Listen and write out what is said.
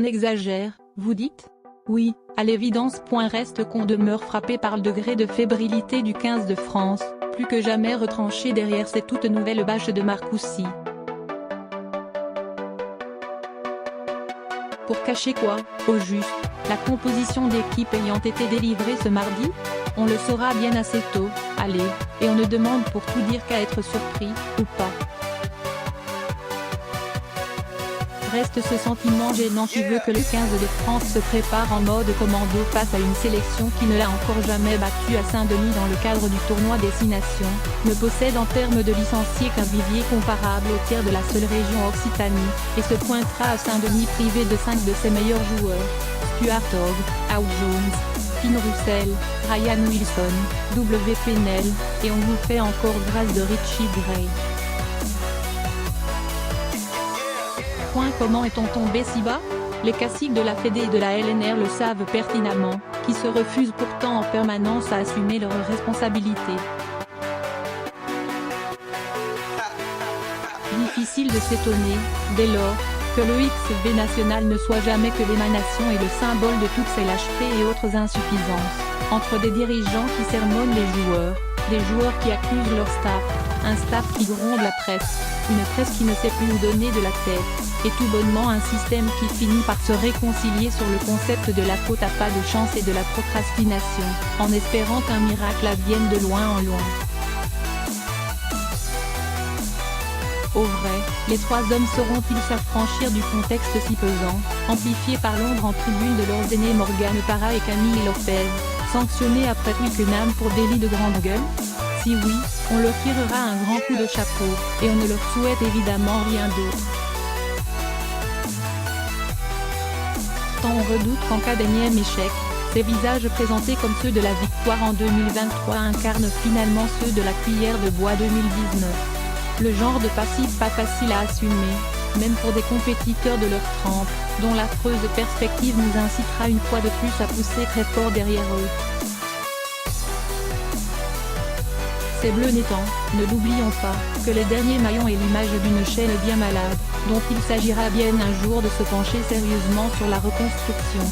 exagère, vous dites? Oui, à l'évidence. Reste qu'on demeure frappé par le degré de fébrilité du 15 de France, plus que jamais retranché derrière cette toute nouvelle bâche de Marcoussis. Pour cacher quoi, au juste, la composition d'équipe ayant été délivrée ce mardi? On le saura bien assez tôt, allez, et on ne demande pour tout dire qu'à être surpris, ou pas. Reste ce sentiment gênant qui veut que le 15 de France se prépare en mode commando face à une sélection qui ne l'a encore jamais battu à Saint-Denis dans le cadre du tournoi Destination, ne possède en termes de licenciés qu'un vivier comparable au tiers de la seule région Occitanie, et se pointera à Saint-Denis privé de 5 de ses meilleurs joueurs, Stuart Hogg, Howard Jones, Finn Russell, Ryan Wilson, W. Pennell, et on vous fait encore grâce de Richie Gray. Comment est-on tombé si bas? Les caciques de la Fédé et de la LNR le savent pertinemment, qui se refusent pourtant en permanence à assumer leurs responsabilités. Difficile de s'étonner, dès lors, que le XV national ne soit jamais que l'émanation et le symbole de toutes ces lâchetés et autres insuffisances, entre des dirigeants qui sermonnent les joueurs, des joueurs qui accusent leur staff, un staff qui gronde la presse, une presse qui ne sait plus où donner de la tête, et tout bonnement un système qui finit par se réconcilier sur le concept de la faute à pas de chance et de la procrastination, en espérant qu'un miracle advienne de loin en loin. Au vrai, les trois hommes sauront-ils s'affranchir du contexte si pesant, amplifié par l'ombre en tribune de leurs aînés Morgane Parra et Camille Lopez, sanctionnés après Twickenham pour délit de grande gueule? Si oui, on leur tirera un grand coup de chapeau, et on ne leur souhaite évidemment rien d'autre. Tant on redoute qu'en cas d'énième échec, ces visages présentés comme ceux de la victoire en 2023 incarnent finalement ceux de la cuillère de bois 2019. Le genre de passif pas facile à assumer, même pour des compétiteurs de leur trempe, dont l'affreuse perspective nous incitera une fois de plus à pousser très fort derrière eux. Ces bleus n'étant, ne l'oublions pas, que le dernier maillon est l'image d'une chaîne bien malade, dont il s'agira bien un jour de se pencher sérieusement sur la reconstruction.